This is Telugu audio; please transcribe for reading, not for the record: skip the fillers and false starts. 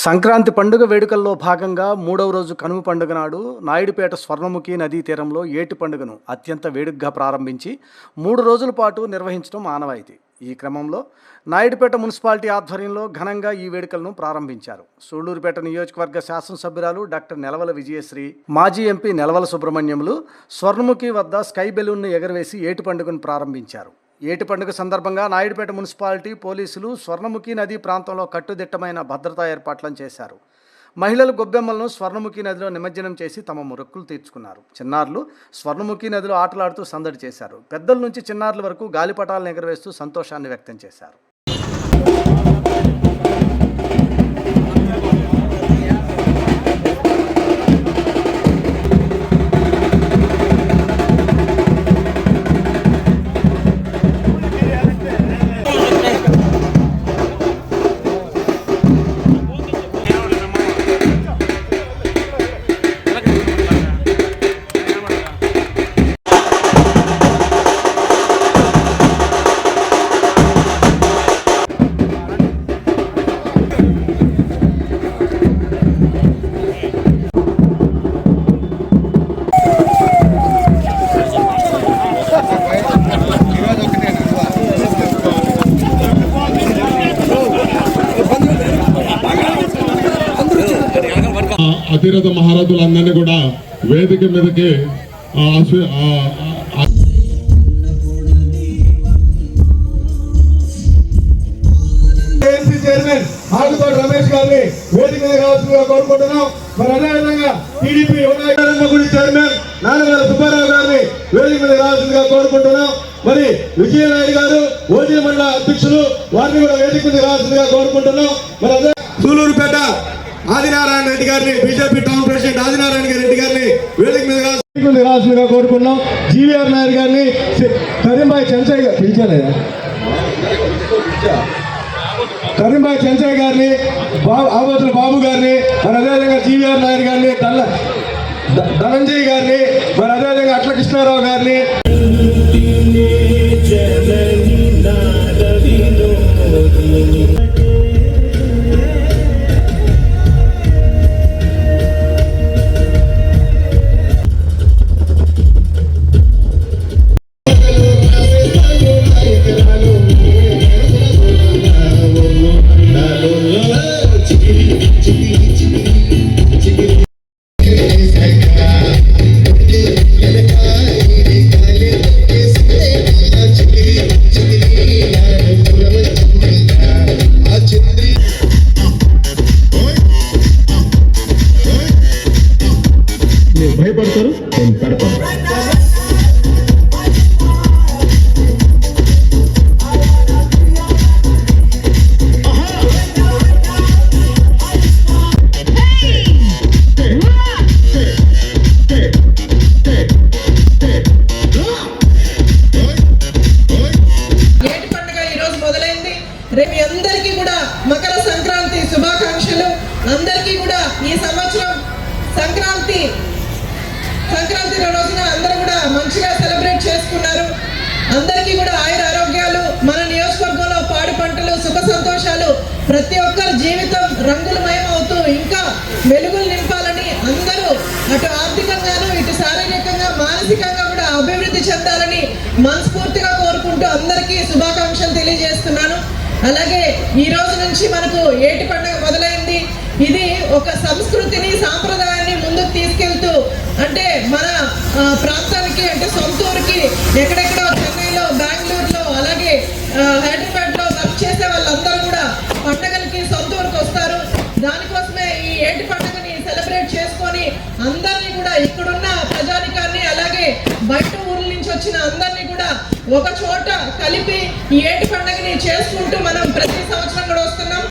సంక్రాంతి పండుగ వేడుకల్లో భాగంగా మూడవ రోజు కనుమ పండుగ నాడు నాయుడుపేట స్వర్ణముఖి నదీ తీరంలో ఏటి పండుగను అత్యంత వేడుకగా ప్రారంభించి 3 రోజుల పాటు నిర్వహించడం ఆనవాయితీ. ఈ క్రమంలో నాయుడుపేట మున్సిపాలిటీ ఆధ్వర్యంలో ఘనంగా ఈ వేడుకలను ప్రారంభించారు. సూళ్లూరుపేట నియోజకవర్గ శాసనసభ్యురాలు డాక్టర్ నెలవల విజయశ్రీ, మాజీ ఎంపీ నెలవల సుబ్రహ్మణ్యములు స్వర్ణముఖి వద్ద స్కై బెలూన్ను ఎగరవేసి ఏటి పండుగను ప్రారంభించారు. ఏటి పండుగ సందర్భంగా నాయుడుపేట మున్సిపాలిటీ పోలీసులు స్వర్ణముఖి నదీ ప్రాంతంలో కట్టుదిట్టమైన భద్రతా ఏర్పాట్లను చేశారు. మహిళలు గొబ్బెమ్మలను స్వర్ణముఖి నదిలో నిమజ్జనం చేసి తమ మొక్కులు తీర్చుకున్నారు. చిన్నారులు స్వర్ణముఖి నదిలో ఆటలాడుతూ సందడి చేశారు. పెద్దల నుంచి చిన్నారుల వరకు గాలిపటాలను ఎగరవేస్తూ సంతోషాన్ని వ్యక్తం చేశారు. అతిరథ మహారథులందరినీ కూడా వేదిక మీదకి చైర్మన్ ఆకుతోటి రమేష్ గారిని వేదిక మీద కావాల్సిందిగా కోరుకుంటున్నాం. మరి అదేవిధంగా టీడీపీ గుడి చైర్మన్ నాన్నగారు సుబ్బారావు గారిని వేదిక మీద కావాల్సిందిగా కోరుకుంటున్నాం. మరి విజయనాయుడు గారు ఓజీ మండల అధ్యక్షులు వారిని కూడా వేదిక మీద కావాల్సిందిగా కోరుకుంటున్నాం. మరి అదే సూళ్లూరుపేట ఆదినారాయణ రెడ్డి గారిని, BJP town president Adinarayana Reddy గారిని వేదిక మీద రావాల్సిందిగా కోరుకున్నాం. జీవీఆర్ నాయుడు గారిని, కరీంబాయి చెంచయ్య గారు పిలిచారా, కరీంబాయి చెంచయ్య గారిని, ఆవతుల బాబు గారిని, మరి అదేవిధంగా జీవీఆర్ నాయుడు గారిని, ధనంజయ్ గారిని, మరి అదేవిధంగా అట్ల కృష్ణారావు గారిని, భయపడతారు. నేను పెడతాను. ఏటి పండుగ ఈరోజు మొదలైంది. రేపు అందరికీ కూడా మకర సంక్రాంతి శుభాకాంక్షలు. అందరికీ కూడా ఈ సంవత్సరం సంక్రాంతి రోజున అందరూ కూడా మంచిగా సెలబ్రేట్ చేసుకున్నారు. అందరికీ కూడా ఆయుర ఆరోగ్యాలు, మన నియోజకవర్గంలో పాడి పంటలు, సుఖ సంతోషాలు, ప్రతి ఒక్కరి జీవితం రంగులమయం అవుతూ ఇంకా వెలుగులు నింపాలని, అందరూ అటు ఆర్థికంగాను ఇటు శారీరకంగా మానసికంగా కూడా అభివృద్ధి చెందాలని మనస్ఫూర్తిగా కోరుకుంటూ అందరికీ శుభాకాంక్షలు తెలియజేస్తున్నాను. అలాగే ఈ రోజు నుంచి మనకు ఏటి పండుగ మొదలైంది. ఇది ఒక సంస్కృతిని, సాంప్రదాయాన్ని ముందుకు తీసుకెళ్తూ, అంటే మన ప్రాంతానికి, అంటే సొంతూరుకి, ఎక్కడెక్కడో చెన్నైలో, బెంగళూరులో, అలాగే హైదరాబాద్లో వర్క్ చేసే వాళ్ళందరూ కూడా పండుగలకి సొంతూరుకు వస్తారు. దానికోసమే ఈ ఏటి పండుగని సెలబ్రేట్ చేసుకొని అందరినీ కూడా, ఇక్కడున్న ప్రజానికాన్ని, అలాగే బయట ఊర్ల నుంచి వచ్చిన అందరినీ కూడా ఒక చోట కలిపి ఈ ఏటి పండుగని చేసుకుంటూ మనం ప్రతి సంవత్సరం కూడా వస్తున్నాం.